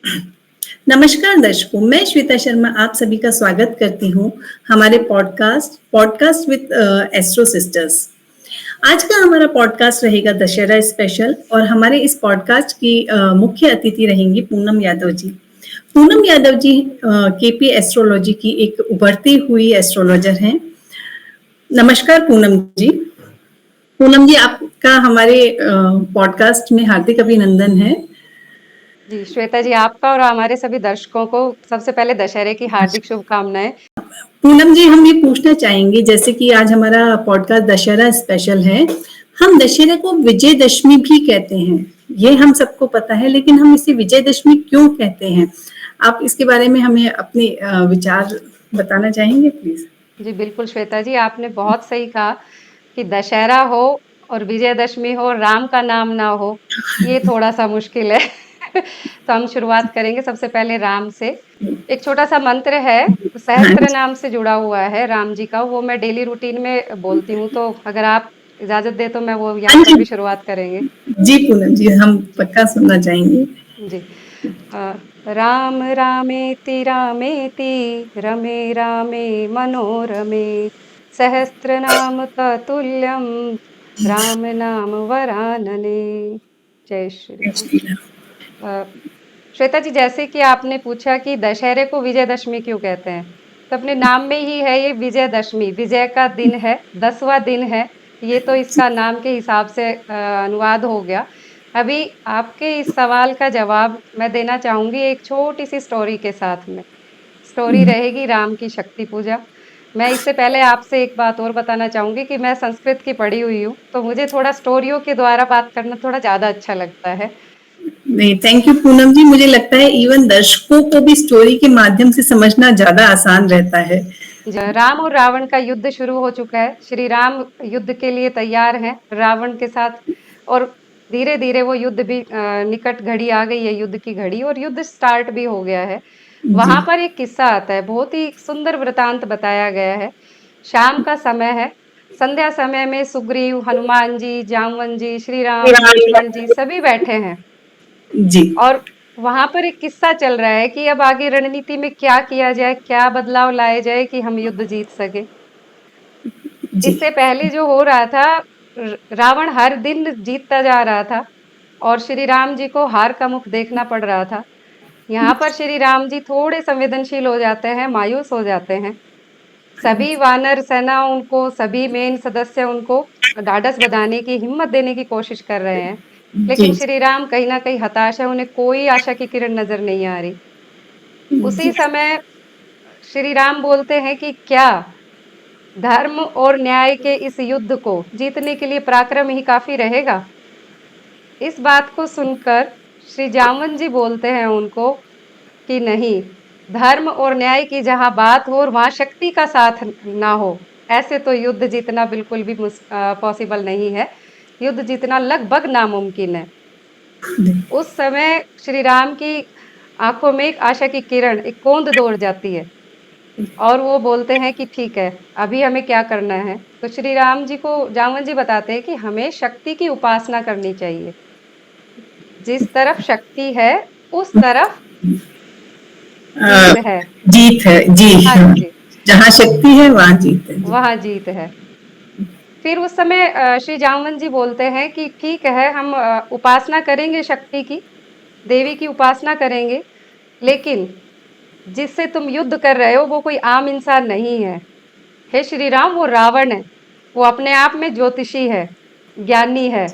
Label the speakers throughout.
Speaker 1: नमस्कार दर्शकों, मैं श्वेता शर्मा आप सभी का स्वागत करती हूँ हमारे podcast podcast with astro sisters. आज का हमारा पॉडकास्ट रहेगा दशहरा स्पेशल और हमारे इस पॉडकास्ट की मुख्य अतिथि रहेंगी पूनम यादव जी। पूनम यादव जी केपी एस्ट्रोलॉजी की एक उभरती हुई एस्ट्रोलॉजर हैं। नमस्कार पूनम जी। पूनम जी, आपका हमारे पॉडकास्ट में हार्दिक अभिनंदन है।
Speaker 2: जी, श्वेता जी, आपका और हमारे सभी दर्शकों को सबसे पहले दशहरे की हार्दिक शुभकामनाएं।
Speaker 1: पूनम जी, हम ये पूछना चाहेंगे, जैसे कि आज हमारा पॉडकास्ट दशहरा स्पेशल है, हम दशहरे को विजयदशमी भी कहते हैं, ये हम सबको पता है, लेकिन हम इसे विजयदशमी क्यों कहते हैं? आप इसके बारे में हमें अपने विचार बताना चाहेंगे प्लीज?
Speaker 2: जी बिल्कुल श्वेता जी, आपने बहुत सही कहा कि दशहरा हो और विजयदशमी हो और राम का नाम ना हो, ये थोड़ा सा मुश्किल है। तो हम शुरुआत करेंगे सबसे पहले राम से। एक छोटा सा मंत्र है,
Speaker 1: हाँ
Speaker 2: सहस्त्र
Speaker 1: जी।
Speaker 2: नाम से जुड़ा हुआ है राम जी का, वो मैं डेली रूटीन में बोलती हूँ, तो अगर आप इजाजत दे तो मैं वो यहाँ
Speaker 1: हाँ
Speaker 2: पर
Speaker 1: जी।
Speaker 2: भी शुरुआत करेंगे।
Speaker 1: जी पूनम जी, हम
Speaker 2: जी
Speaker 1: पक्का सुनना चाहेंगे।
Speaker 2: जी। राम रामेति रामेति रमे रामे मनोरमे सहस्रनाम ततुल्यम राम नाम वरानने। जय श्री
Speaker 1: जय
Speaker 2: राम।
Speaker 1: श्री राम।
Speaker 2: श्वेता जी, जैसे कि आपने पूछा कि दशहरे को विजयदशमी क्यों कहते हैं, तो अपने नाम में ही है ये विजयदशमी, विजय का दिन है, 10वां दिन है। ये तो इसका नाम के हिसाब से अनुवाद हो गया। अभी आपके इस सवाल का जवाब मैं देना चाहूंगी एक छोटी सी स्टोरी के साथ में। स्टोरी रहेगी राम की शक्ति पूजा। मैं इससे पहले आपसे एक बात और बताना चाहूंगी कि मैं संस्कृत की पढ़ी हुई हूँ, तो मुझे थोड़ा स्टोरियों के द्वारा बात करना थोड़ा ज्यादा अच्छा लगता है।
Speaker 1: नहीं, थैंक यू पूनम जी। मुझे लगता है इवन दर्शकों को भी स्टोरी के माध्यम से समझना ज्यादा आसान रहता है।
Speaker 2: राम और रावण का युद्ध शुरू हो चुका है। श्री राम युद्ध के लिए तैयार हैं रावण के साथ, और धीरे धीरे वो युद्ध भी निकट घड़ी आ गई है, युद्ध की घड़ी, और युद्ध स्टार्ट भी हो गया है।
Speaker 1: जी।
Speaker 2: वहां पर एक किस्सा आता है, बहुत ही सुंदर वृतांत बताया गया है। शाम का समय है, संध्या समय में सुग्रीव, हनुमान जी, जामवन जी, श्री राम, लक्ष्मण जी सभी बैठे हैं,
Speaker 1: जी।
Speaker 2: और वहां पर एक किस्सा चल रहा है कि अब आगे रणनीति में क्या किया जाए, क्या बदलाव लाए जाए कि हम युद्ध जीत सके।
Speaker 1: जी।
Speaker 2: इससे पहले जो हो रहा था, रावण हर दिन जीतता जा रहा था और श्री राम जी को हार का मुख देखना पड़ रहा था। यहाँ पर श्री राम जी थोड़े संवेदनशील हो जाते हैं, मायूस हो जाते हैं। सभी वानर सेना उनको, सभी मेन सदस्य उनको ढाढ़स बंधाने की, हिम्मत देने की कोशिश कर रहे हैं, लेकिन
Speaker 1: जी।
Speaker 2: श्री राम कहीं ना कहीं हताश है, उन्हें कोई आशा की किरण नजर नहीं आ रही। उसी
Speaker 1: जी।
Speaker 2: समय श्री राम बोलते हैं कि क्या धर्म और न्याय के इस युद्ध को जीतने के लिए पराक्रम ही काफी रहेगा? इस बात को सुनकर श्री जामवन जी बोलते हैं उनको कि नहीं, धर्म और न्याय की जहां बात हो और वहां शक्ति का साथ ना हो, ऐसे तो युद्ध जीतना बिल्कुल भी पॉसिबल नहीं है। युद्ध जीतना लगभग नामुमकिन है। उस समय श्री राम की आंखों में एक आशा की किरण, एक कोंद दौड़ जाती है, और वो बोलते हैं कि ठीक है, अभी हमें क्या करना है। तो श्री राम जी को जामवन जी बताते हैं कि हमें शक्ति की उपासना करनी चाहिए। जिस तरफ शक्ति है उस तरफ
Speaker 1: अ,
Speaker 2: जीत है।
Speaker 1: जीत है जी।
Speaker 2: हाँ
Speaker 1: हाँ।
Speaker 2: जी,
Speaker 1: जहाँ शक्ति है वहाँ जीत है जी।
Speaker 2: वहां जीत है। फिर उस समय श्री जामवन जी बोलते हैं कि ठीक है, हम उपासना करेंगे शक्ति की, देवी की उपासना करेंगे, लेकिन जिससे तुम युद्ध कर रहे हो वो कोई आम इंसान नहीं है। हे श्री राम, वो रावण है, वो अपने आप में ज्योतिषी है, ज्ञानी है।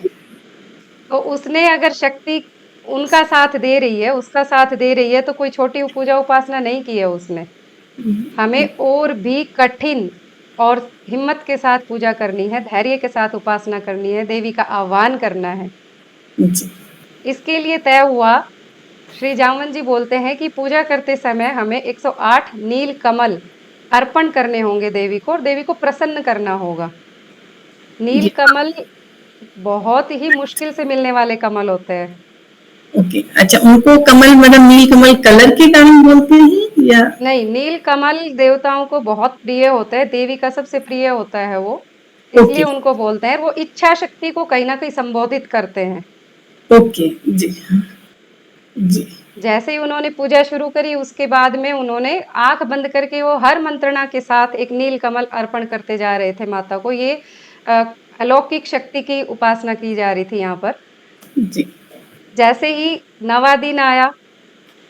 Speaker 2: तो उसने अगर शक्ति उनका साथ दे रही है, उसका साथ दे रही है, तो कोई छोटी पूजा उपासना नहीं की है उसने। हमें और भी कठिन और हिम्मत के साथ पूजा करनी है, धैर्य के साथ उपासना करनी है, देवी का आह्वान करना है।
Speaker 1: जी।
Speaker 2: इसके लिए तय हुआ, श्री जामवन जी बोलते हैं कि पूजा करते समय हमें 108 नील कमल अर्पण करने होंगे देवी को, और देवी को प्रसन्न करना होगा। नील
Speaker 1: जी।
Speaker 2: कमल बहुत ही मुश्किल से मिलने वाले कमल होते हैं।
Speaker 1: ओके, अच्छा, उनको कमल मतलब नील कमल कलर के कारण बोलते हैं या?
Speaker 2: नहीं, नील कमल देवताओं को बहुत प्रिय होता है, देवी का सबसे प्रिय होता है वो, इसलिए
Speaker 1: ओके।
Speaker 2: उनको बोलते हैं। वो इच्छा शक्ति को कहीं ना कहीं संबोधित करते हैं।
Speaker 1: ओके। जी। जी।
Speaker 2: जैसे ही उन्होंने पूजा शुरू करी, उसके बाद में उन्होंने आंख बंद करके वो हर मंत्रणा के साथ एक नील कमल अर्पण करते जा रहे थे माता को। ये अ, अलौकिक शक्ति की उपासना की जा रही थी यहाँ पर।
Speaker 1: जी।
Speaker 2: जैसे ही नवा दिन आया,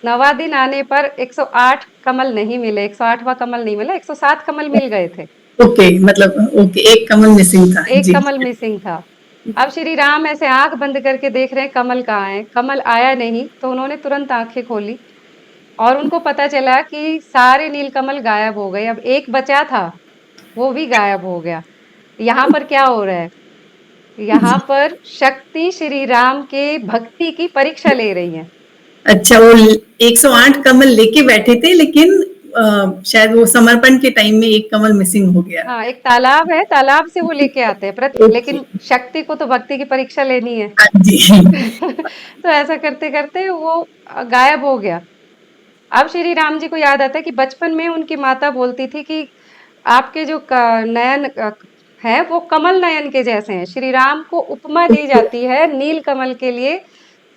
Speaker 2: नवा दिन आने पर 108 कमल नहीं मिले, 108वां कमल नहीं मिला, 107 कमल मिल गए थे।
Speaker 1: ओके, मतलब ओके, एक कमल मिसिंग था।
Speaker 2: एक
Speaker 1: जी।
Speaker 2: कमल मिसिंग था। अब श्री राम ऐसे आंख बंद करके देख रहे हैं कमल कहाँ है, कमल आया नहीं, तो उन्होंने तुरंत आंखें खोली और उनको पता चला कि सारे नीलकमल गायब हो गए। अब एक बचा था, वो भी गायब हो गया। यहाँ पर क्या हो रहा है? यहाँ पर शक्ति श्री राम के भक्ति की परीक्षा ले रही है।
Speaker 1: अच्छा, वो 108 कमल लेके बैठे थे, लेकिन शायद वो समर्पण के टाइम में एक कमल मिसिंग हो गया।
Speaker 2: हाँ, एक तालाब है, तालाब से वो लेके आते हैं
Speaker 1: ओके।
Speaker 2: लेकिन शक्ति को तो भक्ति की परीक्षा लेनी है।
Speaker 1: हाँ जी।
Speaker 2: तो ऐसा करते करते वो गायब हो गया। अब श्री राम जी को याद आता है कि बचपन में उनकी माता बोलती थी कि आपके जो नयन है वो कमल नयन के जैसे हैं। श्री राम को उपमा दी जाती है नील कमल के लिए,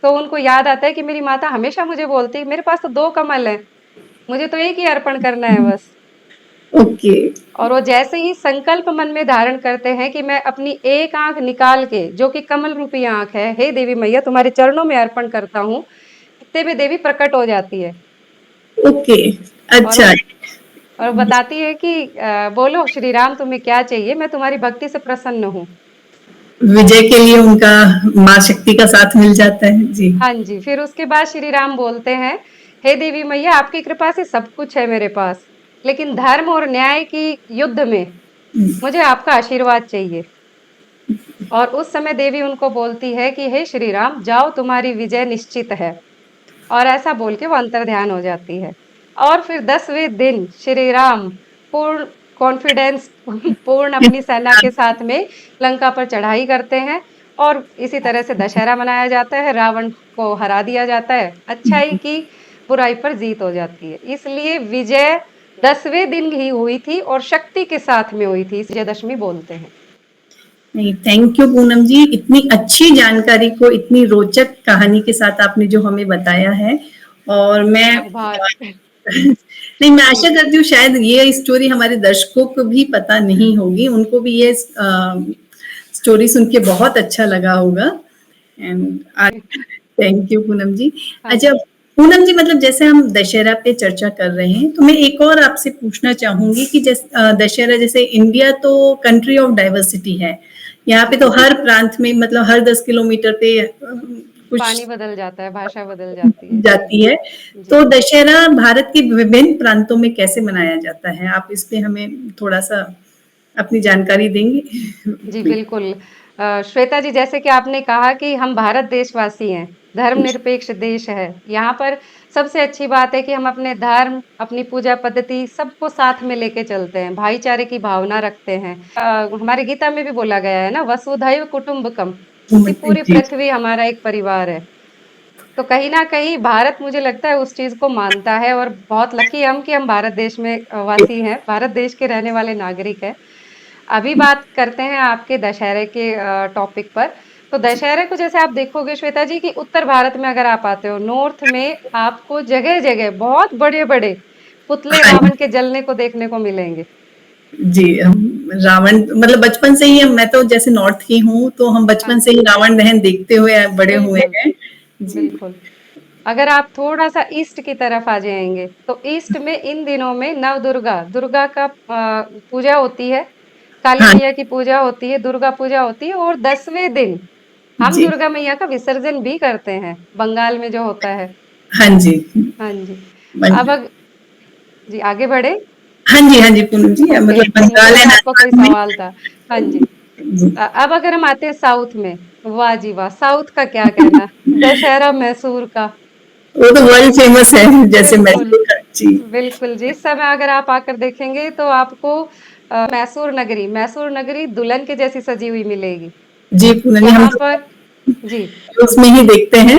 Speaker 2: तो उनको याद आता है कि मेरी माता हमेशा मुझे बोलती है मेरे पास तो 2 कमल हैं, मुझे तो एक ही अर्पण करना है बस।
Speaker 1: ओके।
Speaker 2: और वो जैसे ही संकल्प मन में धारण करते हैं कि मैं अपनी एक आंख निकाल के, जो कि कमल रूपी आंख है, हे देवी मैया तुम्हारे चरणों में अर्पण करता हूँ, इतने में देवी प्रकट हो जाती है।
Speaker 1: ओके।
Speaker 2: और
Speaker 1: अच्छा।
Speaker 2: और बताती है कि बोलो श्री राम तुम्हें क्या चाहिए, मैं तुम्हारी भक्ति से प्रसन्न हूँ।
Speaker 1: विजय के लिए उनका माँ शक्ति का साथ मिल जाता है। जी।
Speaker 2: हाँ जी, फिर उसके बाद श्री राम बोलते हैं, हे देवी मैया आपकी कृपा से सब कुछ है मेरे पास, लेकिन धर्म और न्याय की युद्ध में मुझे आपका आशीर्वाद चाहिए। और उस समय देवी उनको बोलती है कि हे श्री राम जाओ तुम्हारी विजय निश्चित है। और ऐसा बोल के वो अंतर ध्यान हो जाती है। और फिर 10वें दिन श्री राम पूर्ण कॉन्फिडेंस पूर्ण अपनी सेना के साथ में लंका पर चढ़ाई करते हैं और इसी तरह से दशहरा मनाया जाता है। रावण को हरा दिया जाता है, अच्छाई की बुराई पर जीत हो जाती है। इसलिए विजय 10वें दिन ही हुई थी और शक्ति के साथ में हुई थी, विजयदशमी बोलते हैं।
Speaker 1: नहीं, थैंक यू पूनम जी, इतनी अच्छी जानकारी को इतनी रोचक कहानी के साथ आपने जो हमें बताया है। और मैं
Speaker 2: आभार।
Speaker 1: नहीं, मैं
Speaker 2: जी
Speaker 1: आशा करती हूँ शायद ये स्टोरी हमारे दर्शकों को भी पता नहीं होगी, उनको भी ये स्टोरी सुन के बहुत अच्छा लगा होगा। एंड थैंक यू पूनम जी।
Speaker 2: हाँ
Speaker 1: अच्छा
Speaker 2: जी।
Speaker 1: पूनम जी, मतलब जैसे हम दशहरा पे चर्चा कर रहे हैं, तो मैं एक और आपसे पूछना चाहूंगी कि दशहरा, जैसे इंडिया तो कंट्री ऑफ डाइवर्सिटी है, यहाँ पे
Speaker 2: जी
Speaker 1: तो हर प्रांत में मतलब हर 10 किलोमीटर पे
Speaker 2: पानी
Speaker 1: कुछ
Speaker 2: बदल जाता है, भाषा बदल जाती है।
Speaker 1: जाती है।
Speaker 2: जी
Speaker 1: तो दशहरा भारत के विभिन्न प्रांतों में कैसे मनाया जाता है, आप इस पे हमें थोड़ा सा अपनी जानकारी देंगे?
Speaker 2: जी
Speaker 1: प्लीज।
Speaker 2: बिल्कुल। श्वेता जी, जैसे कि आपने कहा कि हम भारत देशवासी हैं, धर्मनिरपेक्ष देश है। यहाँ पर सबसे अच्छी बात है कि हम अपने धर्म, अपनी पूजा पद्धति सबको साथ में लेके चलते हैं, भाईचारे की भावना रखते हैं। हमारे गीता में भी बोला गया है ना, वसुधैव कुटुम्बकम, कि पूरी
Speaker 1: जी।
Speaker 2: पृथ्वी हमारा एक परिवार है। तो कहीं न कहीं भारत मुझे लगता है उस चीज़ को मानता है और बहुत लकी हम कि हम भारत देश में वासी हैं, भारत देश के रहने वाले नागरिक हैं। अभी बात करते हैं आपके दशहरे के टॉपिक पर। तो दशहरे को जैसे आप देखोगे श्वेता जी कि उत्तर भारत में अगर आप आते हो, नॉर्थ में आपको जगह-जगह बहुत बड़े-बड़े पुतले
Speaker 1: हाँ
Speaker 2: रावण के जलने को देखने को मिलेंगे।
Speaker 1: जी। रावण मतलब बचपन से ही मैं तो जैसे नॉर्थ की हूँ, तो हम
Speaker 2: हाँ
Speaker 1: बचपन से
Speaker 2: जी,
Speaker 1: ही रावण दहन देखते हुए बड़े हुए
Speaker 2: बिल्कुल,
Speaker 1: हैं। जी।
Speaker 2: बिल्कुल। अगर आप थोड़ा-सा ईस्ट की तरफ आ जाएँगे, तो ईस्ट में इन दिनों में नवदुर्गा, दुर्गा का पूजा होती है, काली
Speaker 1: हाँ
Speaker 2: मैया की पूजा होती है, दुर्गा पूजा होती है और 10वें दिन हम
Speaker 1: जी।
Speaker 2: दुर्गा मैया का विसर्जन भी करते हैं, बंगाल में जो होता है।
Speaker 1: हाँ जी।
Speaker 2: हाँ जी। अब
Speaker 1: बन-
Speaker 2: जी, आगे बढ़े?
Speaker 1: हाँ जी, हाँ जी पूनम जी,
Speaker 2: ओके,
Speaker 1: मतलब
Speaker 2: मुझे
Speaker 1: बंगाल
Speaker 2: लगा
Speaker 1: एंड
Speaker 2: आपका कोई
Speaker 1: असम में।
Speaker 2: सवाल था। हाँ जी।
Speaker 1: जी।
Speaker 2: अब अगर हम आते हैं साउथ में, वाह जी वाह! साउथ का क्या कहना? दशहरा मैसूर का।
Speaker 1: वो तो वर्ल्ड फेमस है, जैसे
Speaker 2: बिल्कुल,
Speaker 1: मैसूर का। जी।
Speaker 2: बिल्कुल। जिस समय अगर आप आकर देखेंगे तो आपको मैसूर नगरी दुल्हन के जैसी सजी हुई मिलेगी।
Speaker 1: जी पूनम जी, हम
Speaker 2: यहाँ
Speaker 1: तो
Speaker 2: पर जी,
Speaker 1: उसमें ही देखते हैं।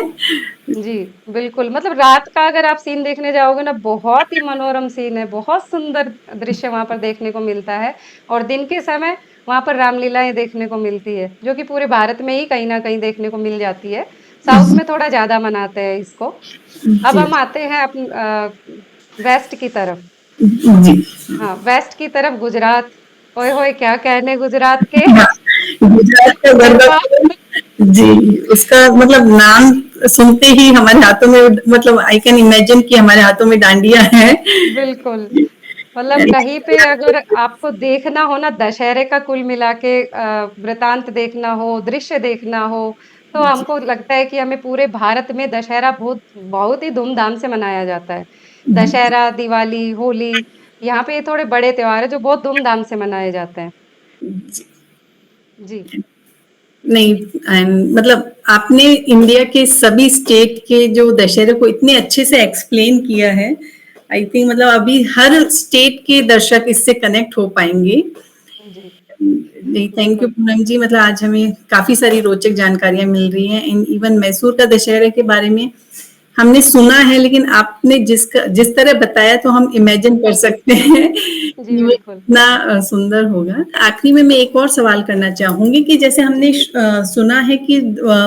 Speaker 2: जी, बिल्कुल। मतलब रात का अगर आप सीन देखने जाओगे ना, बहुत ही मनोरम सीन है, बहुत सुंदर दृश्य वहाँ पर देखने को मिलता है। और दिन के समय वहाँ पर रामलीलाएँ देखने को मिलती है, जो कि पूरे भारत में ही कहीं न कहीं देखने को मिल जाती है। साउथ में थोड़ा ज्यादा मनाते हैं इसको। अब
Speaker 1: जी
Speaker 2: हम आते हैं वेस्ट की तरफ।
Speaker 1: जी।
Speaker 2: हाँ, वेस्ट की तरफ गुजरात। ओए होए, क्या कहने गुजरात के
Speaker 1: हाँ, गुजरात का गरबा
Speaker 2: गरबा।
Speaker 1: जी, उसका मतलब नाम सुनते ही हमारे हाथों में, मतलब आई कैन इमेजिन कि हमारे हाथों में डांडिया है।
Speaker 2: बिल्कुल। मतलब कहीं पे अगर आपको देखना हो ना, दशहरे का कुल मिला के वृतांत देखना हो, दृश्य देखना हो, तो हमको लगता है कि हमें पूरे भारत में दशहरा बहुत बहुत ही धूमधाम से मनाया जाता है। दशहरा, दिवाली, होली, यहाँ पे ये थोड़े बड़े त्योहार है जो बहुत धूमधाम से मनाए जाते हैं। जी।
Speaker 1: नहीं, मतलब आपने इंडिया के सभी स्टेट के जो दशहरे को इतने अच्छे से एक्सप्लेन किया है। आई थिंक मतलब अभी हर स्टेट के दर्शक इससे कनेक्ट हो पाएंगे।
Speaker 2: जी,
Speaker 1: नहीं, थैंक यू
Speaker 2: बिल्कुल।
Speaker 1: पूनम जी, मतलब आज हमें काफी सारी रोचक जानकारियां मिल रही हैं। इवन मैसूर का दशहरे के बारे में हमने सुना है, लेकिन आपने जिस तरह बताया तो हम इमेजिन कर सकते हैं
Speaker 2: जी,
Speaker 1: कि वो
Speaker 2: बिल्कुल।
Speaker 1: कितना सुंदर होगा। आखिरी में मैं एक और सवाल करना चाहूंगी कि जैसे हमने सुना है कि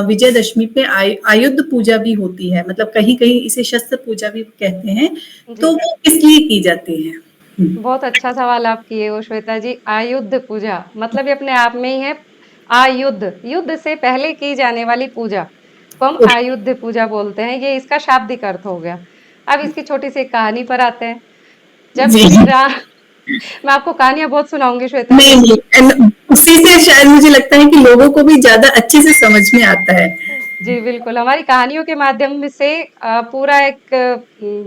Speaker 1: विजयदशमी पे आयुध पूजा भी होती है, मतलब कहीं कहीं इसे शस्त्र पूजा भी कहते हैं,
Speaker 2: जी।
Speaker 1: तो वो किस लिए की जाती है?
Speaker 2: बहुत अच्छा सवाल आप किए हो श्वेता जी। आयुध पूजा मतलब ये अपने आप में ही है। आयुध, युद्ध से पहले की जाने वाली पूजा को हम आयुध पूजा बोलते हैं। ये इसका शाब्दिक अर्थ हो गया। अब इसकी छोटी सी एक कहानी पर आते हैं। जब
Speaker 1: जी,
Speaker 2: श्री राम मैं आपको कहानियां बहुत सुनाऊंगी श्वेता
Speaker 1: नहीं
Speaker 2: जी।
Speaker 1: नहीं, उसी से शायद मुझे लगता है कि लोगों को भी ज्यादा अच्छे से समझ में आता है।
Speaker 2: जी, बिल्कुल। हमारी कहानियों के माध्यम से पूरा एक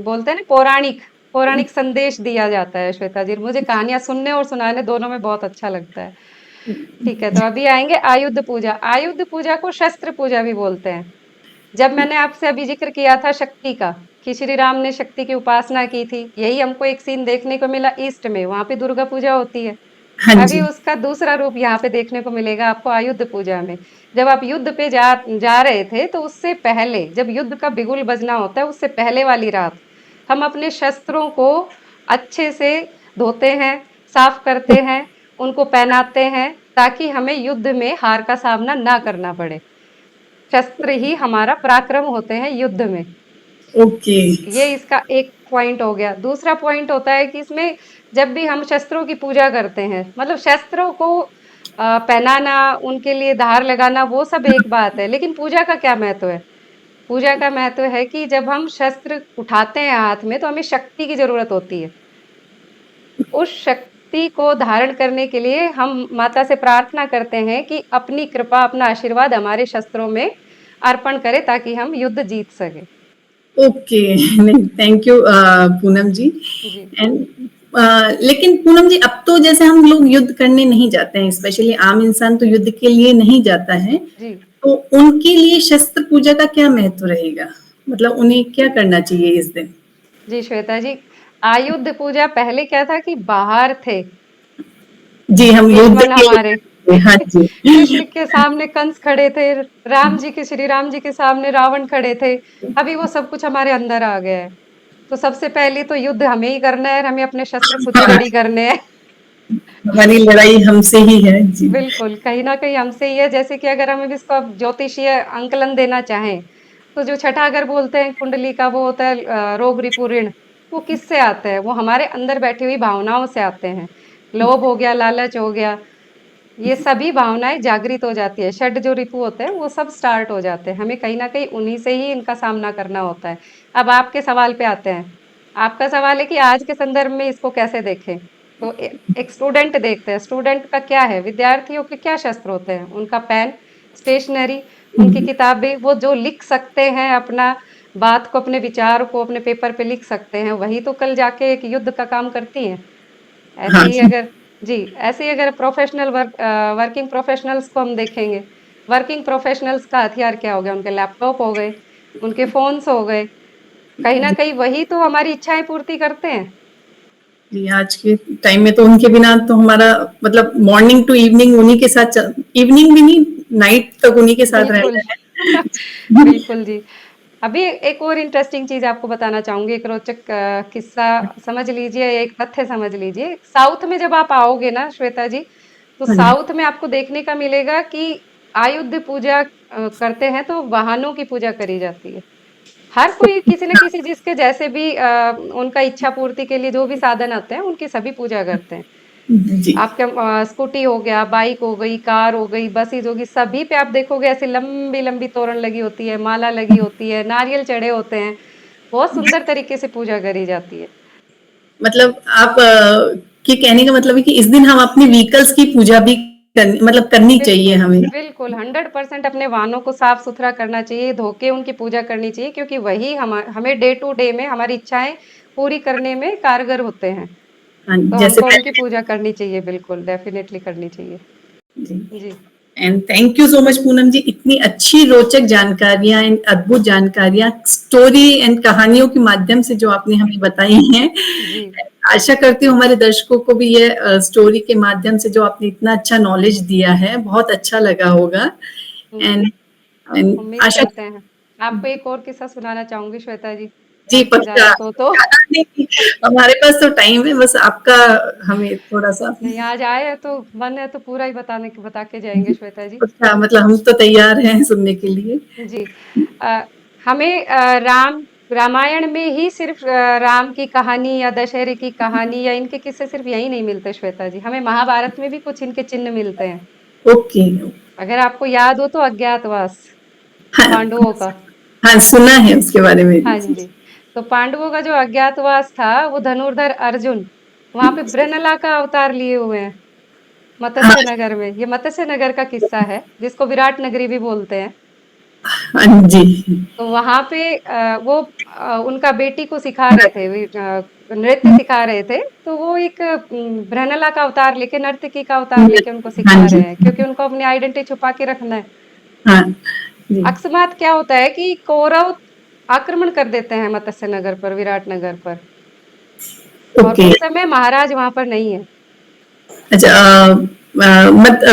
Speaker 2: बोलते हैं ना, पौराणिक पौराणिक संदेश दिया जाता है श्वेता जी। मुझे कहानियां सुनने और सुनाने दोनों में बहुत अच्छा लगता है। ठीक है, तो अभी आएंगे आयुध पूजा। आयुध पूजा को शस्त्र पूजा भी बोलते हैं। जब मैंने आपसे अभी जिक्र किया था शक्ति का, कि श्री राम ने शक्ति की उपासना की थी, यही हमको एक सीन देखने को मिला ईस्ट में, वहां पे दुर्गा पूजा होती है।
Speaker 1: हाँ
Speaker 2: अभी
Speaker 1: जी।
Speaker 2: उसका दूसरा रूप यहाँ पे देखने को मिलेगा आपको आयुध पूजा में। जब आप युद्ध पे जा रहे थे, तो उससे पहले जब युद्ध का बिगुल बजना होता है, उससे पहले वाली रात हम अपने शस्त्रों को अच्छे से धोते हैं, साफ करते हैं, उनको पहनाते हैं, ताकि हमें युद्ध में हार का सामना ना करना पड़े। शस्त्र ही हमारा पराक्रम होते हैं युद्ध में।
Speaker 1: ओके।
Speaker 2: ये इसका एक पॉइंट हो गया। दूसरा पॉइंट होता है कि इसमें जब भी हम शस्त्रों की पूजा करते हैं, मतलब शस्त्रों को पहनाना, उनके लिए धार लगाना, वो सब एक बात है, लेकिन पूजा का क्या महत्व है? पूजा का महत्व है कि जब हम शस्त्र उठाते हैं हाथ में, तो हमें शक्ति की जरूरत होती है। उस शक्ति को धारण करने के लिए हम माता से प्रार्थना करते हैं कि अपनी कृपा, अपना आशीर्वाद हमारे शस्त्रों में अर्पण करे, ताकि हम युद्ध जीत सके।
Speaker 1: ओके। नहीं, थैंक यू पूनम जी।
Speaker 2: जी।
Speaker 1: एंड लेकिन पूनम जी, अब तो जैसे हम लोग युद्ध करने नहीं जाते हैं, स्पेशली आम इंसान तो युद्ध के लिए नहीं जाता है,
Speaker 2: जी।
Speaker 1: तो उनके लिए शस्त्र पूजा का क्या महत्व रहेगा? मतलब उन्हें क्या करना चाहिए इस दिन?
Speaker 2: जी श्वेता जी, आयुध पूजा पहले क्या था कि बाहर थे
Speaker 1: जी, हम युद्ध
Speaker 2: दुश्मन
Speaker 1: के
Speaker 2: हमारे।
Speaker 1: लिए, हाँ जी।
Speaker 2: कृष्ण के सामने कंस खड़े थे, श्री राम जी के सामने रावण खड़े थे। अभी वो सब कुछ हमारे अंदर आ गया है। तो सबसे पहले तो युद्ध हमें ही करना है, हमें अपने शस्त्र खुद ही
Speaker 1: हाँ,
Speaker 2: रेडी करने हैं।
Speaker 1: हमारी लड़ाई हमसे ही है जी।
Speaker 2: बिल्कुल, कहीं न कहीं हमसे ही है। जैसे कि अगर हम इसको अब ज्योतिषीय अंकलन देना चाहें, तो जो छठा घर बोलते हैं कुंडली का, वो होता है रोग, रिपु, ऋण। वो किससे आते हैं? वो हमारे अंदर बैठी हुई भावनाओं से आते हैं। लोभ हो गया, लालच हो गया, ये सभी भावनाएँ जागृत हो जाती है। षड जो रिपु होते हैं, वो सब स्टार्ट हो जाते हैं। हमें कहीं न कहीं उन्हीं से ही इनका सामना करना होता है। अब आपके सवाल पे आते हैं। आपका सवाल है कि आज के संदर्भ में इसको कैसे देखें? तो एक स्टूडेंट देखते हैं। स्टूडेंट का क्या है? विद्यार्थियों के क्या शस्त्र होते हैं? उनका पेन, स्टेशनरी, उनकी किताबें, वो जो लिख सकते हैं अपना बात को, अपने विचार को अपने पेपर पे लिख सकते हैं, वही तो कल जाके एक युद्ध का काम करती हैं। ऐसे
Speaker 1: हाँ
Speaker 2: ही
Speaker 1: जी।
Speaker 2: अगर जी, ऐसे ही अगर वर्किंग प्रोफेशनल्स को हम देखेंगे, वर्किंग प्रोफेशनल्स का हथियार क्या हो गया? उनके लैपटॉप हो गए, उनके फ़ोन्स हो गए। कहीं न कहीं वही तो हमारी इच्छाएँ पूर्ति करते हैं।
Speaker 1: जी, आज के टाइम में तो उनके बिना तो हमारा मतलब मॉर्निंग टू इवनिंग उन्हीं के साथ इवनिंग भी नहीं, नाइट तक उन्हीं के साथ
Speaker 2: बिल्कुल।
Speaker 1: रहना है।
Speaker 2: बिल्कुल जी। अभी एक और इंटरेस्टिंग चीज़ आपको बताना चाहूँगी, एक रोचक किस्सा समझ लीजिए, एक तथ्य समझ लीजिए। साउथ में जब आप आओगे ना श्वेता जी, तो
Speaker 1: हाँ जी।
Speaker 2: साउथ में आपको देखने का मिलेगा कि आयुध पूजा करते हैं तो वाहनों की पूजा करी जाती है। हर कोई किसी न किसी जिसके जैसे भी उनका इच्छा पूर्ति के लिए जो भी साधन आते हैं उनकी सभी पूजा करते हैं।
Speaker 1: जी।
Speaker 2: आपके स्कूटी हो गया, बाइक हो गई, कार हो गई, बसेज होगी, सभी पे आप देखोगे ऐसे लंबी-लंबी तोरण लगी होती है, माला लगी होती है, नारियल चढ़े होते हैं। बहुत सुंदर तरीके से पूजा करी जाती है।
Speaker 1: मतलब आप के कहने का मतलब है कि इस दिन हम अपने व्हीकल्स की पूजा भी मतलब करनी चाहिए
Speaker 2: बिल्कुल,
Speaker 1: हमें।
Speaker 2: बिल्कुल 100% अपने वाहनों को साफ-सुथरा करना चाहिए, धो के उनकी पूजा करनी चाहिए क्योंकि वही हमें डे टू डे में हमारी इच्छाएँ पूरी करने में कारगर होते हैं।
Speaker 1: हाँ,
Speaker 2: तो
Speaker 1: जैसे
Speaker 2: हमको उनकी पूजा करनी चाहिए, बिल्कुल डेफ़िनेटली करनी चाहिए।
Speaker 1: जी।
Speaker 2: जी।
Speaker 1: And thank you so much Poonam ji, इतनी अच्छी रोचक जानकारियां एंड अद्भुत जानकारियां स्टोरी एंड कहानियों के माध्यम से जो आपने हमें बताई हैं।
Speaker 2: जी।
Speaker 1: आशा करती हूँ हमारे दर्शकों को भी ये स्टोरी के माध्यम से जो आपने इतना अच्छा नॉलेज दिया है बहुत अच्छा लगा होगा।
Speaker 2: जी।
Speaker 1: एंड एंड
Speaker 2: उम्मीद
Speaker 1: आशा
Speaker 2: करते हैं। आपको एक और किस्सा सुनाना चाहूँगी श्वेता जी,
Speaker 1: जी
Speaker 2: आपकी
Speaker 1: पक्का।
Speaker 2: इजाज़त हो तो।
Speaker 1: नहीं, हमारे पास तो टाइम है, बस आपका हमें थोड़ा सा
Speaker 2: नहीं, आज आए हैं तो मन है तो पूरा ही बता के जाएँगे श्वेता जी।
Speaker 1: पक्का, मतलब हम तो तैयार हैं सुनने के लिए।
Speaker 2: जी। अ, हमें रामायण में ही सिर्फ़ राम की कहानी या दशहरे की कहानी या इनके किस्से सिर्फ़ यहीं नहीं मिलते श्वेता जी, हमें महाभारत में भी कुछ इनके चिन्ह मिलते हैं।
Speaker 1: ओके।
Speaker 2: अगर आपको याद हो तो अज्ञातवास,
Speaker 1: हाँ,
Speaker 2: पांडवों का।
Speaker 1: हाँ सुना है उसके बारे में
Speaker 2: हाँ
Speaker 1: भी।
Speaker 2: जी। तो पांडवों का जो अज्ञातवास था, वो धनुर्धर अर्जुन वहाँ पे बृहनला का अवतार लिए हुए हैं,
Speaker 1: हाँ,
Speaker 2: मत्स्य नगर में। ये मत्स्य नगर का किस्सा है, जिसको विराट नगरी भी बोलते हैं।
Speaker 1: हाँ जी।
Speaker 2: तो वहाँ पे वो उनका बेटी को सिखा रहे थे, नृत्य सिखा रहे थे। तो वो एक बृहनला का अवतार लेके, नर्तकी का अवतार लेके उनको
Speaker 1: हाँ
Speaker 2: सिखा
Speaker 1: जी।
Speaker 2: रहे हैं, क्योंकि उनको अपनी आइडेंटिटी छुपा के रखना है।
Speaker 1: हाँ जी।
Speaker 2: अकस्मात क्या होता है कि कौरव आक्रमण कर देते हैं मत्स्य नगर पर, विराट नगर पर। और
Speaker 1: ओके।
Speaker 2: उस समय महाराज वहां पर नहीं है।
Speaker 1: अच्छा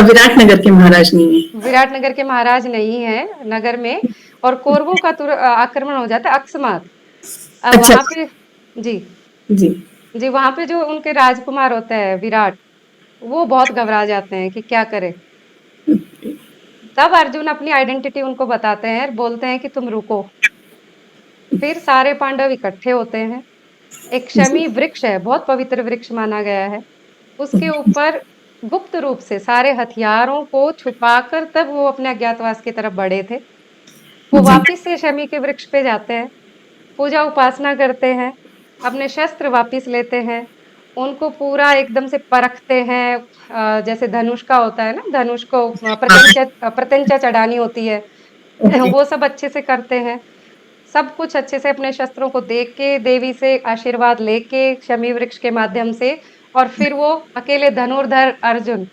Speaker 1: विराट नगर के महाराज नहीं है।
Speaker 2: विराट नगर के महाराज नहीं है नगर में। और कौरवों का आक्रमण हो जाता है अकस्मात। अब
Speaker 1: अच्छा।
Speaker 2: वहां पे जी,
Speaker 1: जी।
Speaker 2: जी वहां पे जो उनके राजकुमार होते हैं विराट, वो बहुत घबरा जाते हैं कि क्या करें। तब अर्जुन अपनी आइडेंटिटी उनको बताते हैं, बोलते हैं कि तुम रुको। फिर सारे पांडव इकट्ठे होते हैं। एक
Speaker 1: जी।
Speaker 2: शमी वृक्ष है, बहुत पवित्र वृक्ष माना गया है। उसके ऊपर गुप्त रूप से सारे हथियारों को छुपाकर तब वो अपने अज्ञातवास की तरफ बढ़े थे। वो
Speaker 1: जी।
Speaker 2: वापिस से शमी के वृक्ष पे जाते हैं, पूजा उपासना करते हैं, अपने शस्त्र वापिस लेते हैं, उनको पूरा एकदम से परखते हैं। जैसे धनुष का होता है ना, धनुष को प्रत्यंचा चढ़ानी होती है,
Speaker 1: ओके।
Speaker 2: वो सब अच्छे से करते हैं। सब कुछ अच्छे से अपने शस्त्रों को देख के, देवी से आशीर्वाद लेके, शमी वृक्ष के माध्यम से, और फिर वो अकेले धनुर्धर अर्जुन,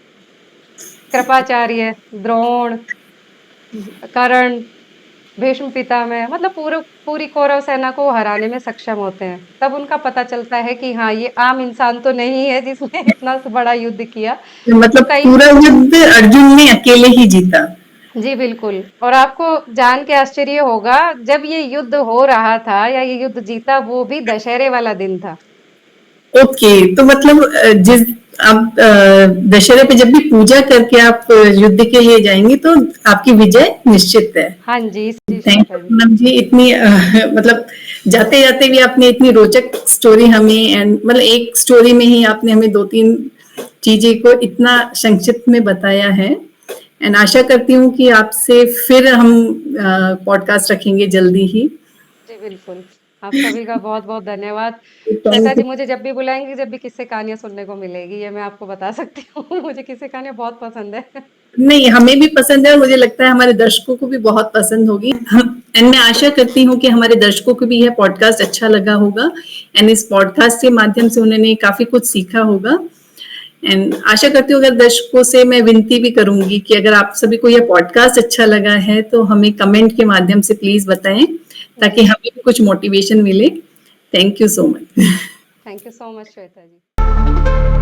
Speaker 2: कृपाचार्य, द्रोण, कर्ण, भीष्म पितामह, मतलब पूरी कौरव सेना को हराने में सक्षम होते हैं। तब उनका पता चलता है कि हाँ, ये आम इंसान तो नहीं है जिसने इतना बड़ा युद्ध किया। तो
Speaker 1: मतलब
Speaker 2: कई
Speaker 1: पूरा युद्ध अर्जुन ने अकेले ही जीता।
Speaker 2: जी बिल्कुल। और आपको जान के आश्चर्य होगा, जब ये युद्ध हो रहा था या ये युद्ध जीता, वो भी दशहरे वाला दिन था।
Speaker 1: ओके, तो मतलब जिस आप दशहरे पे जब भी पूजा करके आप युद्ध के लिए जाएंगे तो आपकी विजय निश्चित है।
Speaker 2: हाँ जी, जी
Speaker 1: थैंक यू
Speaker 2: श्वेता जी।
Speaker 1: पूनम जी, इतनी मतलब जाते जाते भी आपने इतनी रोचक स्टोरी हमें एंड मतलब एक स्टोरी में ही आपने हमें दो तीन चीजें को इतना संक्षिप्त में बताया है। एंड आशा करती हूँ कि आपसे फिर हम पॉडकास्ट रखेंगे जल्दी ही।
Speaker 2: जी, बिल्कुल। आप सभी का बहुत-बहुत धन्यवाद। Shweta
Speaker 1: thank
Speaker 2: ji
Speaker 1: you.
Speaker 2: मुझे जब भी बुलाएँगी, जब भी किस्से कहानियाँ सुनने को मिलेगी, ये मैं आपको बता सकती हूँ। मुझे किस्से कहानियाँ बहुत पसंद है।
Speaker 1: नहीं, हमें भी पसंद है और मुझे लगता है हमारे दर्शकों को भी बहुत पसंद होगी। हम एंड मैं आशा करती हूँ कि हमारे दर्शकों को भी यह पॉडकास्ट अच्छा लगा होगा एंड इस पॉडकास्ट के माध्यम से उन्होंने काफी कुछ सीखा होगा। एंड आशा करती हूँ अगर दर्शकों से मैं विनती भी करूंगी कि अगर आप सभी को यह पॉडकास्ट अच्छा लगा है तो हमें कमेंट के माध्यम से प्लीज बताएं ताकि
Speaker 2: जी,
Speaker 1: हमें भी कुछ मोटिवेशन मिले। Thank you so much.
Speaker 2: Thank you so much Shweta ji.